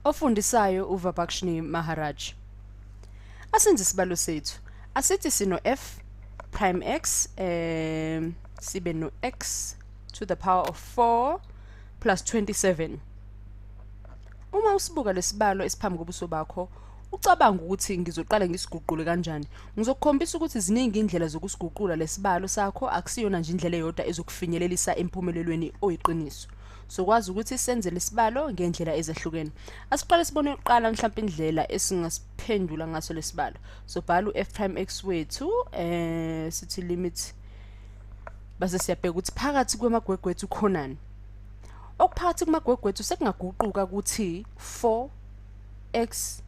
Ofundisayo uVibhakshini Maharaj. Asenze isibalo sethu. Asithi sino f prime x sibe no x to the power of 4 plus 27. Uma usibuka lesibalo esiphambi kobuso bakho, ucabanga ukuthi ngizoqala ngisiguqule kanjani. Ngizokukhombisa ukuthi ziningi indlela zokusiguqula lesibalo sakho, akusiyona nje indlela eyodwa ezokufinyelelisa empumelelweni oyiqiniso. Sokwazi ukuthi senze lesibalo ngendlela ezahlukene. Asiqale sibone uqala mhlawumbe indlela esingasiphendula ngaso lesibalo. So bhala f prime x wethu sithi limit base siyabheka ukuthi phakathi kwemagwegwethu khonani. Okuphakathi kumagwegwethu sekungaguquka ukuthi 4x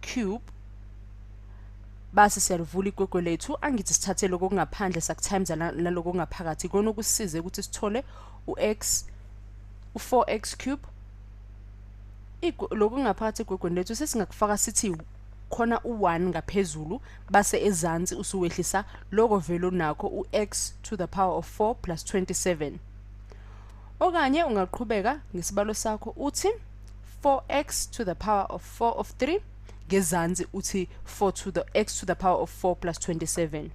cube base siyalivula igwegwe lethu angithi sithathe lokho kungaphandle sakutimes naloko ngaphakathi kona ukusize ukuthi sithole u4x cube lokho ngaphakathi igwegwe lethu sesingakufaka sithi khona u1 ngaphezulu base ezansi usuwehlisa lokho velo nakho ux to the power of 4 plus 27. Okanye ungaqhubeka ngesibalo sakho uthi 4x to the power of 4 of 3 ngezansi uthi 4 to the x to the power of 4 plus 27.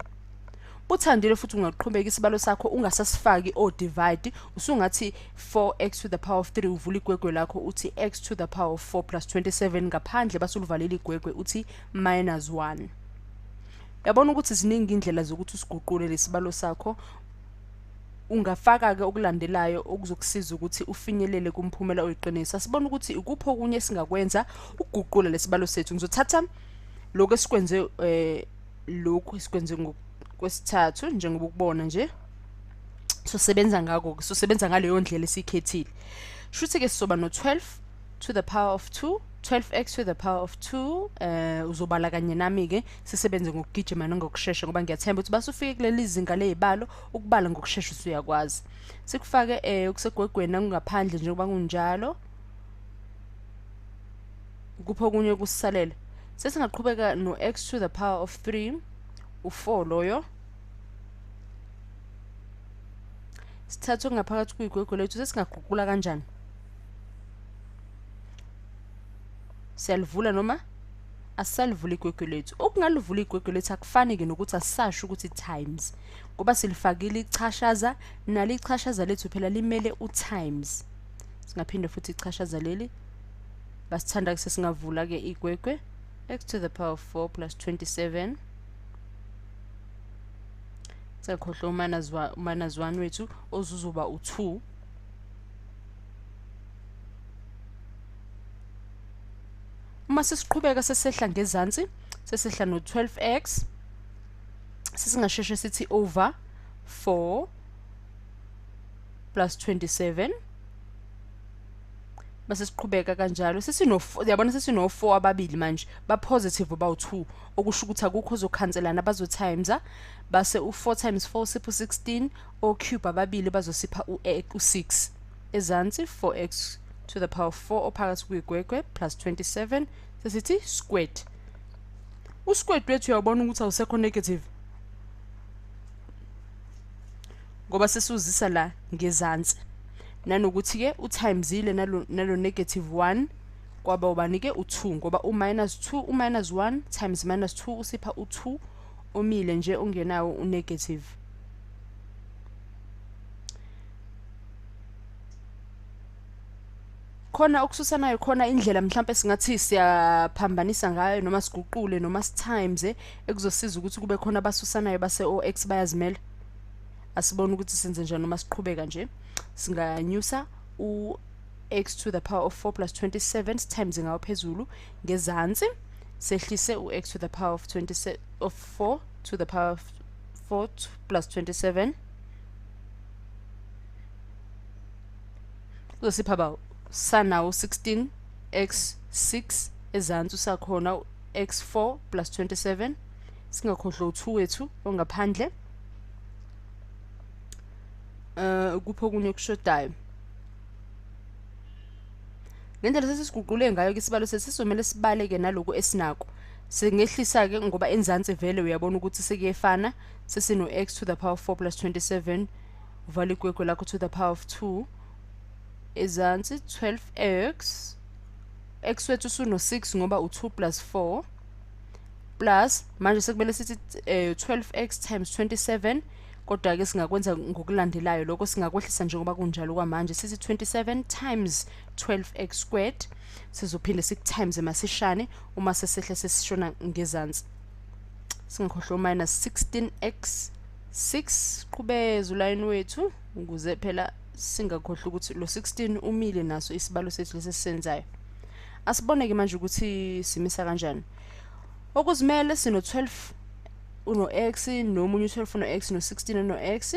Uthandile futhi ungaqhubeka isibalo sakho ungasasifaki o divide usungathi 4x to the power of 3 uvula igwegwe lakho uthi x to the power of 4 plus 27 ngaphandle basulivalela igwegwe uthi -1. Yabona ukuthi ziningi indlela zokuthi usiguqule lesibalo sakho. Ungafaka ke okulandelayo okuzokusiza ukuthi ufinyelele kumphumela oyiqiniso. Sibona ukuthi ukupho okunye singakwenza ukuguqula lesibalo sethu. Ngizothatha lokho esikwenze lokho esikwenze ngokwesithathu njengoba ukubona nje. Sosebenza ngako, sosebenza ngaleyo ndlela esikhethile. Shuthi ke sizoba no 12 to the power of 2, 12x to the power of 2 uzobala kanye nami ke sisebenze ngokugijima nangokusheshsha ngoba ngiyathemba ukuthi basufike kuleli zinga lezibalo ukubala ngokusheshsha usuyakwazi. Sikufake ukusegwegweni ngaphandle njengoba kunjalo. Kupho kunye kusisalela. Sesingaqhubeka no x to the power of 3 u4 loyo. Sithathu ngaphakathi kuyigwegwe lethu sesingaguqula kanjani? Siyalivula noma asalivula igwegwe lethu. Okungalivula igwegwe lethu akufani ke nokuthi asisasho ukuthi times ngoba silifakile ichashaza nali ichashaza lethu phela limele utimes. Singaphinde futhi ichashaza leli basithanda ke sesingavula ke igwegwe x to the power of 4 plus 27. Sekhohlo -1 wethu ozuzuba u2. Uma sesiqhubeka sesehla ngezansi sesehla no 12x sesingasheshe sithi over 4 plus 27 base siqhubeka kanjalo sesino yabona sesino 4 ababili manje ba positive bawu2 okusho ukuthi akukho zokhanselana bazo timesa base u4 times 4 sipho 16 o cube ababili bazosipha u6 ezansi 4x to the power of 4 ophakathi kuyigwegwe plus 27 sesithi squared. Usquared wethu uyabona ukuthi awusekho negative ngoba sesuzisa la ngezansi nanokuthi ke utimesile nalo -1 kwaba ubani ke u2 ngoba u-2 u-1 times -2 usipha u2 omile nje ungenawo unegative. Khona okususanayo khona indlela mhlawumbe singathi siyaphambanisa ngayo noma siguqule noma times ekuzosiza ukuthi kube khona abasusanayo base ox bayazimela. Asibona ukuthi senze njani noma siqhubeka nje. Singanyusa u-x to the power of 4 plus 27 times ngawo phezulu ngezansi sehlise u-x to the power of 4 to the power of 4 plus 27 uzosipha ba sanawo 16 x6 ezansi usakhona x4 plus 27 singakhohlwa u2 wethu ongaphandle kupho kunye kushodayo ngendlela sesiguqule ngayo ke isibalo sesizomela sibaleke naloko esinako singehlisa ke ngoba enzansi vele uyabona ukuthi sekuyefana sesino x to the power of 4 plus 27 uvala igwegwe lakho to the power of 2 ezansi 12x x wethu usuno 6 ngoba u2 plus 4 plus manje sekumele sithi 12x times 27 kodwa ke singakwenza ngokulandelayo lokho singakwehlisa njengoba kunjalo kwamanje sithi 27 times 12x squared sizophinde times emasishane uma sesehle sesishona ngezansi singakhohlwa minus 16x 6 qhubeza uline wethu ukuze phela singakhohlwa ukuthi lo 16 umile naso isibalo sethu lesisenzayo asibone ke manje ukuthi simisa kanjani okuzimele sino 12 uno x nomunye 12 uno x no 16 uno x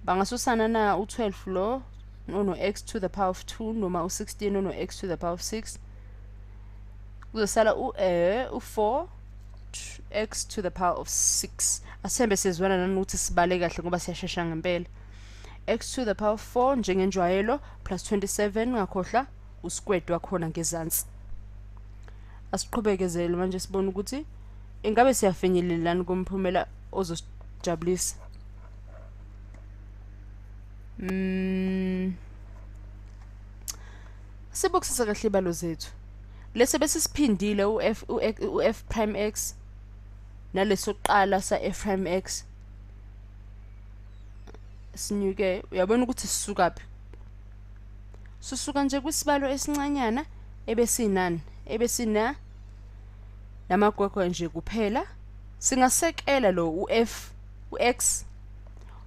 bangasusana na u12 lo uno x to the power of 2 noma u16 uno x to the power of 6 kuzosala u4 x to the power of 6 asembe sizwana nanokuthi sibale kahle ngoba siyashesha ngempela x to the power of 4 njengenjwayelo plus 27 ngakhohla usquared wakhona ngezansi asiqhubhekezele manje sibone ukuthi ingabe siyafinyelelana kumphumela ozosijabulisa sibukisisa kahle ibalo zethu lese bese siphindile u-f prime x naleso qala sa f prime x sinyuke uyabona ukuthi sisukaphi susuka nje kwisibalo esincanyana ebesinani ebesina namagwegwe nje kuphela singasekela lo u-x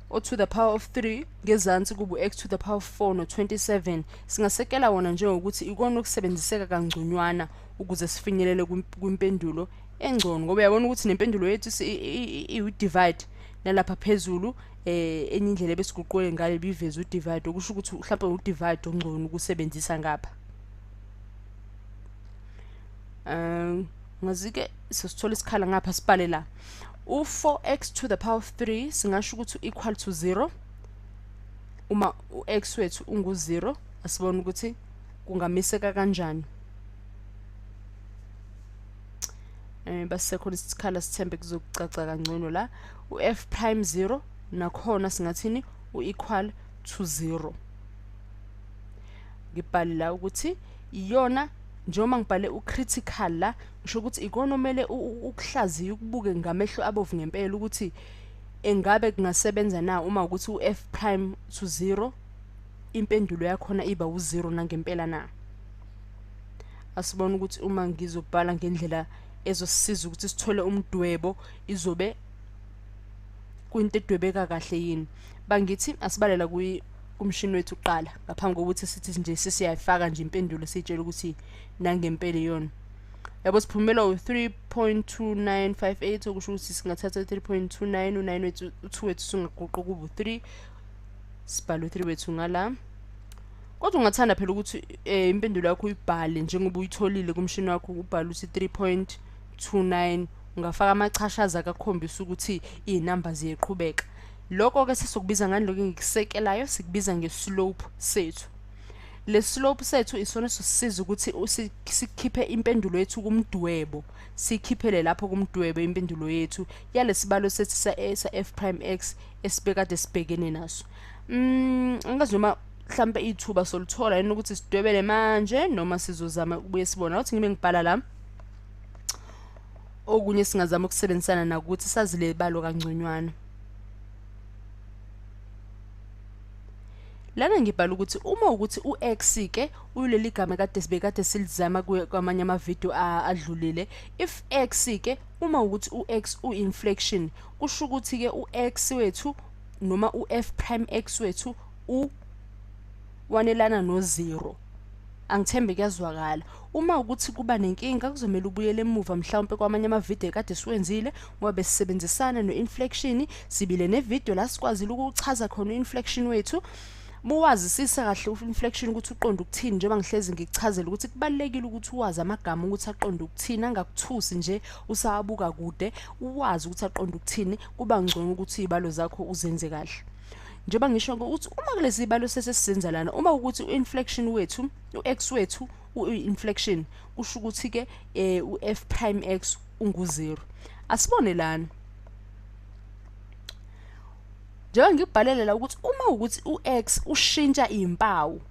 o to the power of 3 ngezansi kubu x to the power of 4 no 27 singasekela wona njengokuthi ikona ukusebenziseka kangconywana ukuze sifinyelele kwimpendulo engcono ngoba uyabona ukuthi nempendulo yethu i-divide nalapha phezulu enye indlela besiguqule ngale biveze u-divide okusho ukuthi mhlawumbe u-divide ongcono ukusebenzisa ngapha ngazike sisithola isikhala ngapha sibale la u4x to the power of 3 singasho ukuthi equal to 0 uma u-x wethu ungu-0 asibona ukuthi kungamiseka kanjani basisekhona isikhala sithembe kuzokucaca kangcono la u-f prime 0 nakhona singathini u-equal to 0 ngibhale la ukuthi iyona njengoba ngibhale ucritical la ngisho ukuthi ikona omele ukuhlaziya ukubuke ngamehlo abovu ngempela ukuthi engabe kungasebenza na uma ukuthi u-f prime to 0 impendulo yakhona iba u0 nangempela na asibona ukuthi uma ngizobhala ngendlela ezosisiza ukuthi sithole umdwebo izobe kuyinto edwebeka kahle yini bangithi asibalela kumshini wethu uqala ngaphambi kokuthi sithi nje sisiyayifaka nje impendulo sitshela ukuthi nangempela iyona yabo siphumela u3.2958 okusho ukuthi singathatha 3.29 u9 wethu u2 wethu singaguqa kuba u3 sibhalo 3 wethu ngala kodwa ungathanda phela ukuthi impendulo yakho uyibhale njengoba uyitholile kumshini wakho ubhale uthi 3.29 ungafaka amachashaza akakhombisa ukuthi izinamba ziyeqhubeka lokho ke sesizokubiza ngani lokho engikusekelayo sikubiza ngeslope sethu le slope sethu isona sisiza ukuthi sikhiphe impendulo yethu kumdwebo sikhiphele lapho kumdwebo impendulo yethu yalesibalo sethu sa f prime x esibekade sibhekene naso angazi noma mhlambe ithuba soluthola yini ukuthi sidwebele manje noma sizozama ukubuye sibona uthi ngibe ngibhala la okunye singazama ukusebenzisana nakuthi sazile balo kangconywana lana ngibhala ukuthi uma ukuthi u-x ke uyileli gama kade sibekade silizama kwamanye ama-video adlulile if x ke uma ukuthi u-x u-inflection kusho ukuthi ke u-x wethu noma u-f prime x wethu wanelana no0 angithembe kuyazwakala uma ukuthi kuba nenkinga kuzomela ubuyele emuva mhlawumbe kwamanye ama-video kade siwenzile ngoba besisebenzisana no-inflection sibile ne-video la sikwazile ukuchaza khona u-inflection wethu muwazisisa kahle u-inflection ukuthi uqonda ukuthini njengoba ngihlezi ngikuchazela ukuthi kubalekile ukuthi uwazi amagama ukuthi aqonda ukuthini angakuthusi nje usawabuka kude uwazi ukuthi aqonda ukuthini kuba ngcono ukuthi izibalo zakho uzenze kahle njengoba ngisho ukuthi uma kulezi zibalo sesisenza lana uma ukuthi u-inflection wethu u-x wethu u-inflection kusho ukuthi ke u-f prime x ungu0 asibone lana njengoba ngibhalelela ukuthi uma ukuthi u-x ushintsha izimpawu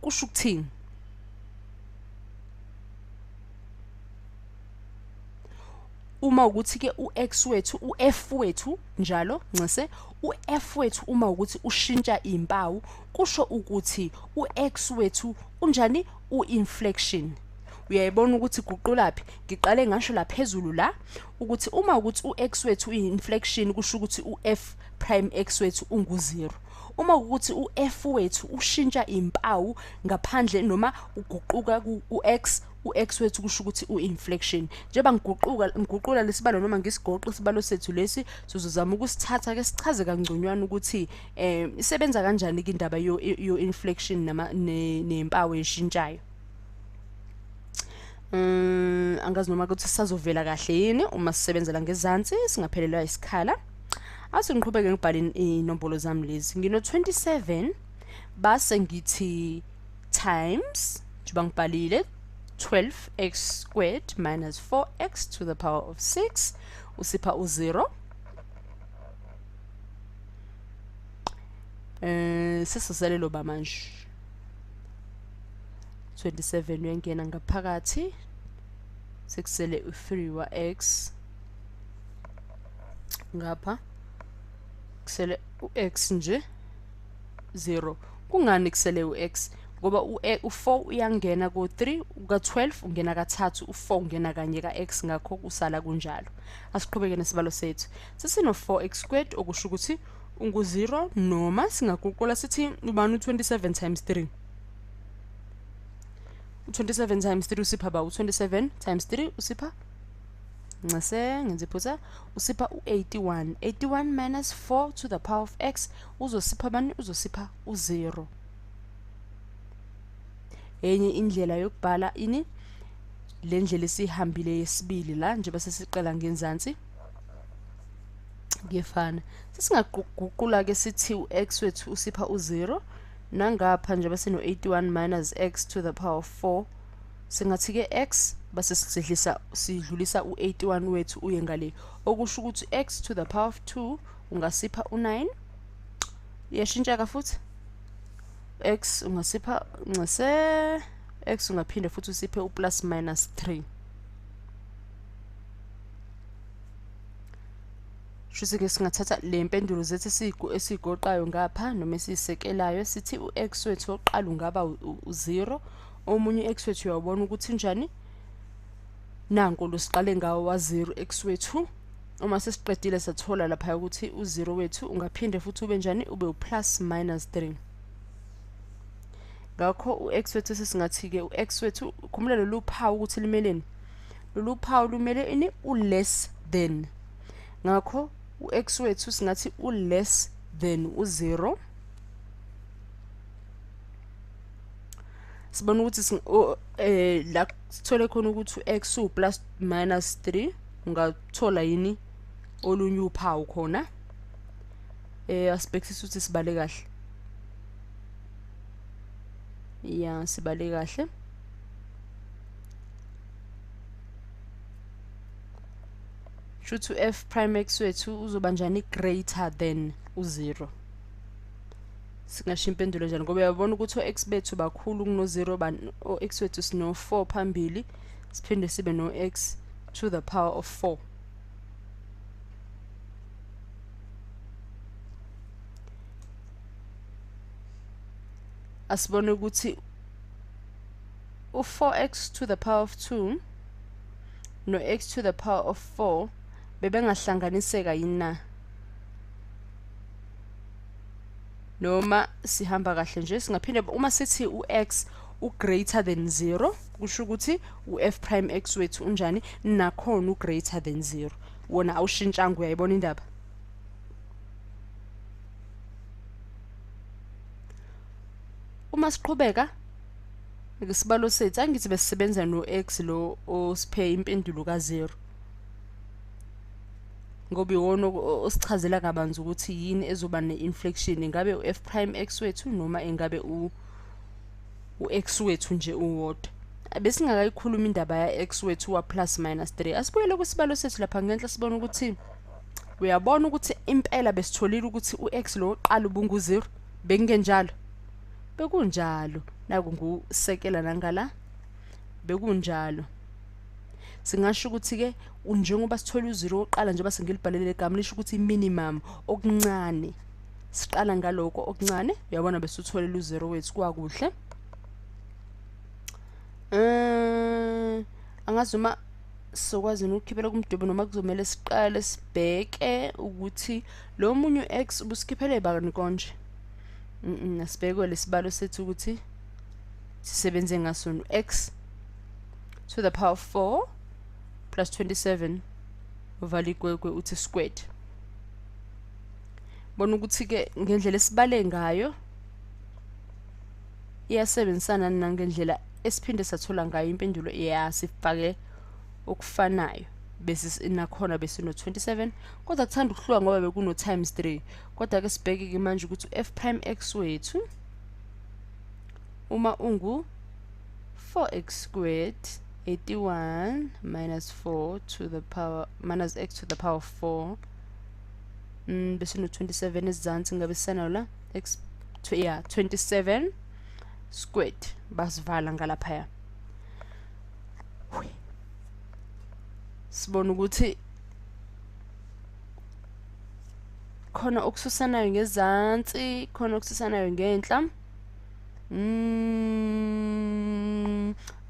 kusho ukuthini uma ukuthi ke u-x wethu u-f wethu njalo ncese u-f wethu uma ukuthi ushintsha impawu kusho ukuthi u-x wethu unjani u-inflection. Uyayibona ukuthi guqulaphi ngiqale ngasho la phezulu la ukuthi uma ukuthi u-x wethu uyi-inflection kusho ukuthi u-f prime x wethu ungu-0. Uma ukuthi u-f wethu ushintsha impawu ngaphandle noma uguquka ku-x u-x wethu kusho ukuthi u-inflection. Njengoba ngiguqula lesibalo noma ngisigoqa isibalo sethu lesi sizozama ukusithatha ke sichaze kangconywana ukuthi isebenza kanjani ke indaba yo-inflection nempawu eshintshayo. Angazi noma ukuthi sisazovela kahle yini uma sisebenzela ngezansi singaphelelwa isikhala. Ase ngiqhubeke ngibhale inombolo zami lezi. Ngino 27 base ngithi times njengoba ngibhalile 12x squared minus 4x to the power of 6 usipha u0. Sesizalelo ba manje 27 uyangena ngaphakathi sekusele u3 wa x ngapha kusele u-x nje 0. Kungani kusele u-x? Ngoba u4 uyangena ku3 ka12 ungena ka3 u4 ungena kanye ka-x ngakho kusala kunjalo. Asiqhubeke nesibalo sethu. Sesino 4x squared okusho ukuthi ungu-0 noma singaguqula sithi ubani u27 times 3. U27 times 3 usipha ba u27 times 3 usipha ncase ngenze iphutha usipha u81. 81 minus 4 to the power of x uzosipha bani? Uzosipha u0. Enye indlela yokubhala ini le ndlela esihambile yesibili la njengoba sesiqala ngenzansi ngefana. Sesingaguqula ke sithi u-x wethu usipha u0 nangapha njengoba sino 81 minus x to the power of 4 singathi ke x base sidlulisa u81 wethu uye ngale okusho ukuthi x to the power of 2 ungasipha u9. Iyashintsha ka futhi x ungasipha ncase x ungaphinda futhi usiphe u+ minus 3. Shuse ke singathatha le mpendulo zethu esigoqayo ngapha noma esisekelayo sithi u-x wethu oqala ungaba u0 omunye x wethu uyabona ukuthi njani nanko lo siqale ngawo wa0 x wethu. Uma sesiqedile sathola lapha ukuthi u0 wethu ungaphinde futhi ube njani ube u+ minus 3. Ngakho u-x wethu sesingathi ke u-x wethu khumula lolu phawu ukuthi limeleni. Lolu phawu lumele ini u-less than. Ngakho u-x wethu singathi u-less than u0. Sibona ukuthi la sithole khona ukuthi u-x u+ minus 3 ungathola yini olunye uphawu khona. Asibhekisise ukuthi sibale kahle. Ya sibale kahle. Shuthi f prime x wethu uzoba njani greater than u0. Singasho impendulo njani ngoba uyabona ukuthi o-x bethu bakhulu kuno0 o-x wethu sino 4 phambili siphinde sibe no x to the power of 4. Asibone ukuthi u4x to the power of 2 no x to the power of 4 bebengahlanganiseka yini na? Noma sihamba kahle nje singaphinde uma sithi u-x u-greater than 0 kusho ukuthi u-f prime x wethu unjani nakhona u-greater than 0 wona awushintshanga. Uyayibona indaba? Uma siqhubeka ngesibalo sethu angithi besisebenza no-x lo osiphe impendulo ka0 ngoba iwona osichazela kabanzi ukuthi yini ezoba ne-inflection, ingabe u-f prime x wethu noma ingabe u-x wethu nje uwodwa. Besingakayikhuluma indaba ya x wethu wa plus minus 3. Asibuyele kwisibalo sethu lapha ngenhla sibona ukuthi uyabona ukuthi impela besitholile ukuthi u-x lo oqala ubungu0 bekungenjalo. Bekunjalo naku ngusekela nangala bekunjalo. singasho ukuthi ke njengoba sithola u0 oqala njengoba sengilibhalele igama lisho ukuthi minimum okuncane siqala ngaloko okuncane uyabona bese utholela u0 wethu kwakuhle angazuma sokwazi ukukhiphela kumdubo noma kuzomela siqale sibheke ukuthi lo munye x ubusikhiphele bani konje asibheke lesibalo sethu ukuthi sisebenze ngaso x to the power of 4 plus 27 uvali kwekwe uthi squared bona ukuthi ke ngendlela esibale ngayo iyasebenzisana nangendlela esiphinde sathola ngayo impendulo sifake okufanayo bese nakhona bese no 27 kodwa kuthanda ukuhluka ngoba bekuno times 3 kodwa ke sibheke ke manje ukuthi f prime x wethu uma ungu 4x squared 81 minus 4 to the power minus x to the power of 4 bese no 27 esizansi ngabe sisana la x 27 squared basivala ngalaphaya sibona ukuthi khona okususanayo ngezansi khona okususanayo ngenhla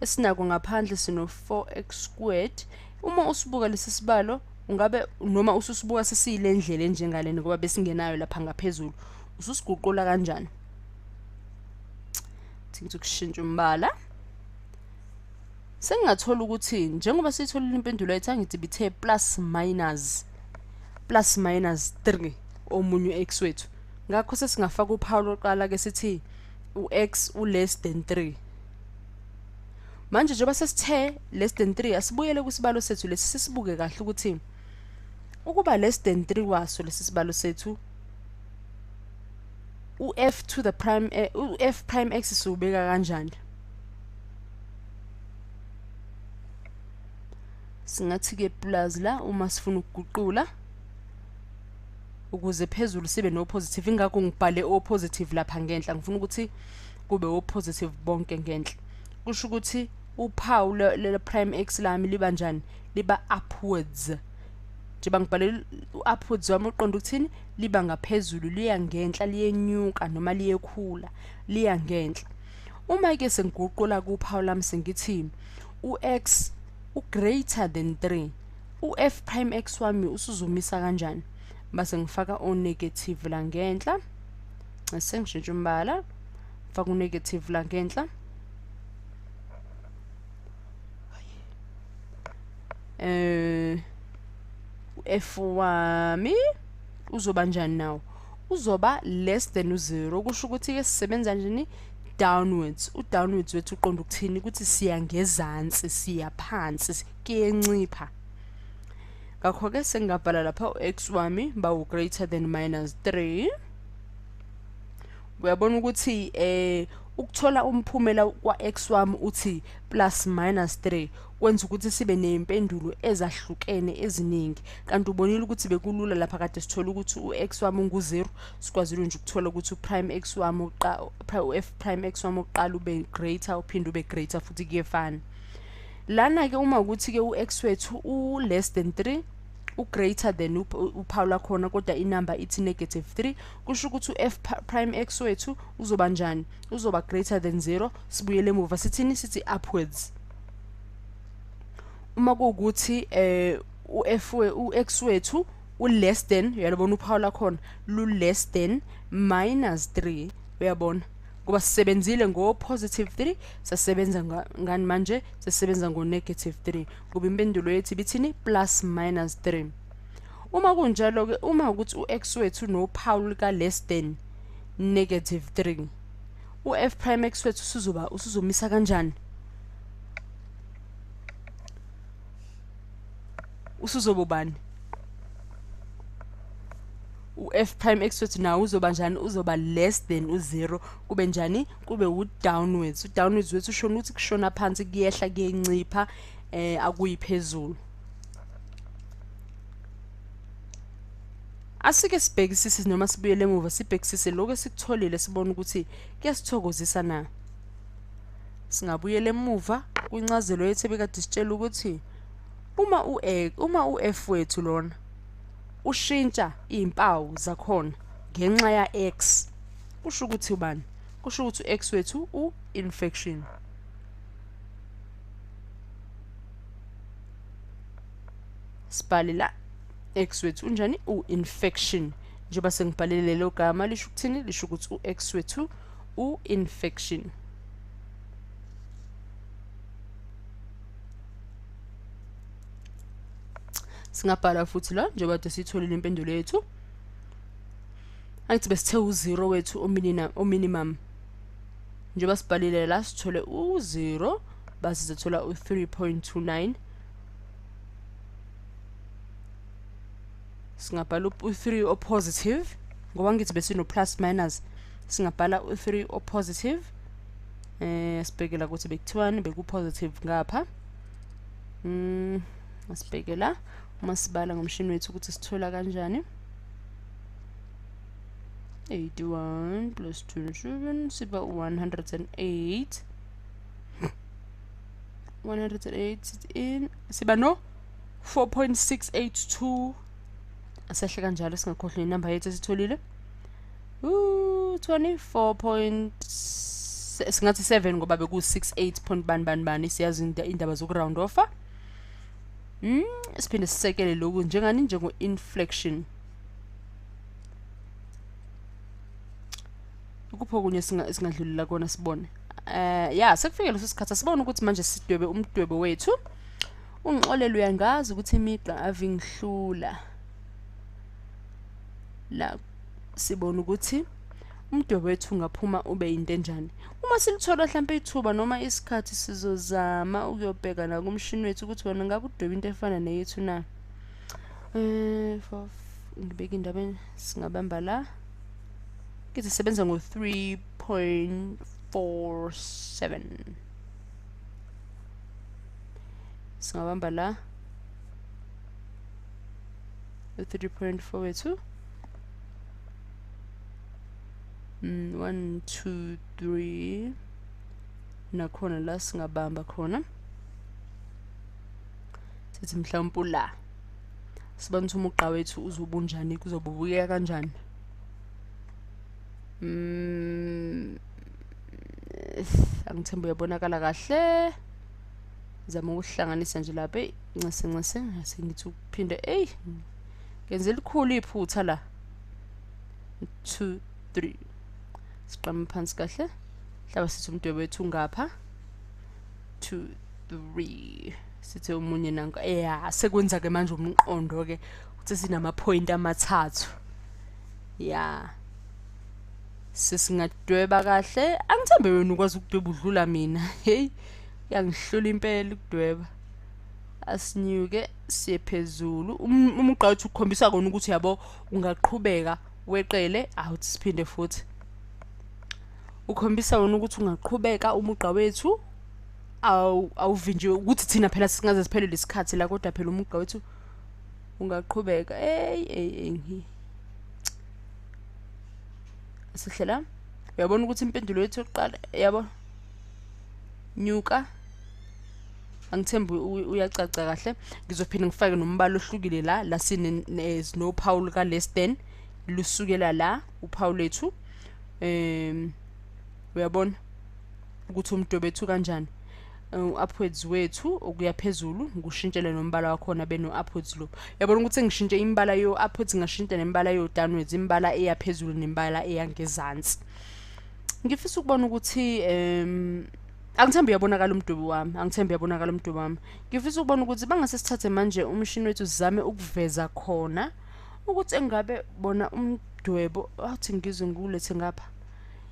esinako ngaphandle sino 4x squared uma usibuka lesi sibalo ungabe noma ususibuka sesiyile ndlela enjengalena ngoba besingenayo lapha ngaphezulu ususiguqula kanjani thithi ukushintsha umbala sengingathola ukuthi njengoba sitholile impendulo yethu angithi bithe plus minus 3 omunye x wethu ngakho sesingafaka uphawu loqala ke sithi u-x u-less than 3 manje njengoba sesithe less than 3 asibuyele kwisibalo sethu lesi sisibuke kahle ukuthi ukuba less than 3 waso lesi sibalo sethu u-f to the prime u-f prime x siubeka kanjani singathi ke plus la uma sifuna ukuguqula ukuze phezulu sibe no positive ingakho ngibhale o positive lapha ngenhla ngifuna ukuthi kube o positive bonke ngenhla kusho ukuthi uphawu le prime x lami liba njani liba upwards njengoba ngibhale upwards wami uqonda ukuthini liba ngaphezulu liya ngenhla liyenyuka noma liyekhula liya ngenhla uma ke sengiguqula kuphawu lami sengithi u-x greater than 3 u-f prime x wami usuzumisa kanjani base ngifaka o negative la ngenhla sengishintsha umbala faka u negative la ngenhla f wami uzoba njani nawo uzoba less than u0 kusho ukuthi ke sisebenza njani downwards downwards wethu uqonda ukuthini ukuthi siya ngezansi siya phansi kuyencipha ngakho ke sengabhala lapha x wami bawu greater than minus 3 uyabona ukuthi ukuthola umphumela kwa x wami uthi plus minus 3 kwenza ukuthi sibe nempendulo ezahlukene eziningi kanti ubonile ukuthi bekulula lapha kade sithola ukuthi u-x wami ungu0 sikwazile nje ukuthola ukuthi u-prime x wami u-f prime x wami uqala ube greater uphinde ube greater futhi kuyefana lana ke uma ukuthi ke u-x wethu u-less than 3 u-greater than uphawu lakhona kodwa inumber ithi negative 3 kusho ukuthi u-f prime x wethu uzoba njani uzoba greater than 0 sibuyele emuva sithini sithi upwards uma kuwukuthi u-x wethu u-less than uyabona uphawu lakhona lu-less than minus 3 uyabona ngoba sisebenzile ngo-positive 3 sasebenza ngani manje sisebenza ngo-negative 3 ngoba impendulo yethu ibithini plus minus 3 uma kunjalo ke uma ukuthi u-x wethu nophawu lika less than negative 3 u-f prime x wethu usuzomisa kanjani usuzobani u-f prime x wethu nawo uzoba njani uzoba less than u0 kube njani kube u-downwards u-downwards wethu ushona ukuthi kushona phansi kuyehla kuyencipha akuyiphezulu asike sibhekisise noma sibuyele emuva sibhekisise lokho esikutholile sibone ukuthi kuyasithokozisa na singabuyela emuva kwincazelo yethu ebekade sitshela ukuthi uma u-f wethu lona ushintsha izimpawu zakhona ngenxa ya x, kusho ukuthi ubani? Kusho ukuthi u-x wethu u-infection. Sibhale la x wethu unjani? U-infection. Njengoba sengibhalele lelo gama lisho ukuthini? Lisho ukuthi u-x wethu u-infection. Singabhala futhi la njengoba kade sitholile impendulo yethu. Angithi besithe u0 wethu o-minimum. Njengoba sibhalile la sithole u0 base sizothola u3.29. Singabhala u3 o-positive ngoba ngithi besino plus minus. Singabhala u3 o-positive. Sibhekela ukuthi bekuthiwani, beku-positive ngapha. Asibhekela uma sibala ngomshini wethu ukuthi sithola kanjani. 81 plus 27 siba 108. 108 in siba no 4.682. Asehle kanjalo singakhohlwa inamba yethu esitholile. 24. Singathi 7 ngoba beku 68 point bani siyazi indaba zokuround offer. Siphinde sisekele lokhu njengani? Njengo inflection. Ukupho kunye singadlulela kona sibone. Ya sekufike leso sikhathi sibone ukuthi manje sidwebe umdwebo wethu. Ungixolele uyangazi ukuthi imigqa ave ngihlula. La sibona ukuthi umdwebo wethu ungaphuma ube into enjani. Uma silithola mhlawumbe ithuba noma isikhathi sizozama ukuyobheka na kumshini wethu ukuthi wona ngabe udweba into efana neyethu na. Ngibeka indaba singabamba la. Ngithi sebenza ngo 3.47. Singabamba la 3.4 wethu. 1 2 3 nakhona la singabamba khona. Sithi mhlawumbe la sibona ukuthi umugqa wethu uzobunjani, kuzobubukeka kanjani. Angithemba uyabonakala kahle. Zama ukuhlanganisa nje lapha ncase sengithi ukuphinde ngenze likhulu iphutha la. 2 3 siqhamuka phansi kahle. Hlaba sithi umdwebo wethu ngapha 2 3 sithi umunye nanka sekwenza ke manje umqondo ke ukuthi sinama point amathathu. Sesingadweba kahle. Angithembe wena ukwazi ukudweba udlula mina. Yangihlula impela ukudweba. Asinyuke siye phezulu. Umugqa wethu ukhombisa kona ukuthi yabo ungaqhubeka weqele awuthi siphinde futhi. Ukhombisa wona ukuthi ungaqhubeka umugqa wethu awuvinjiwe ukuthi thina phela singaze siphele lesikhathi la kodwa phela umugqa wethu ungaqhubeka. Sihlela uyabona ukuthi impendulo yethu yokuqala yabo nyuka. Angithembi uyacaca kahle. Ngizophinda ngifake nombala ohlukile la sine no Paul ka less than lusukela la uPaul lethu. Uyabona ukuthi umdwebo wethu kanjani. Upwards wethu okuya phezulu ngikushintshele nombala wakhona beno upwards lo. Uyabona ukuthi ngishintshe imbala yo upwards ngashintsha nembala yo downwards, imbala eya phezulu nembala eya ngezansi. Ngifisa ukubona ukuthi angithembi uyabonakala umdwebo wami. Ngifisa ukubona ukuthi bangase sithathe manje umshini wethu sizame ukuveza khona ukuthi engabe bona umdwebo athi ngizwe ngulethe ngapha.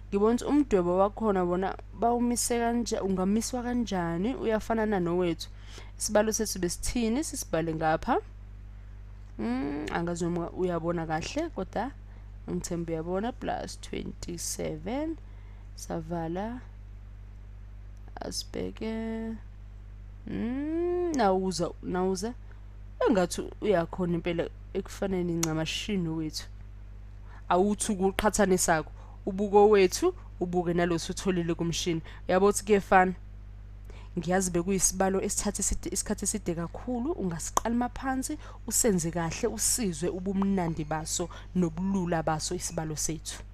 Ngibona ukuthi umdwebo wakhona bona bawumise kanje, ungamiswa kanjani, uyafana nowethu. Isibalo sethu besithini sisibhale ngapha. Angazi noma uyabona kahle kodwa ngithemba uyabona plus 27 savala asibheke. Nawuza engathi uyakhona impela ekufanele incamashini wethu. Awuthi ukuqhathanisa ubuko wethu ubuke naloso utholile kumshini. Uyabo ukuthi kuyefana. ngiyazi bekuyisibalo esithatha isikhathi eside kakhulu. Ungasiqala maphansi usenze kahle usizwe ubumnandi baso nobulula baso isibalo sethu.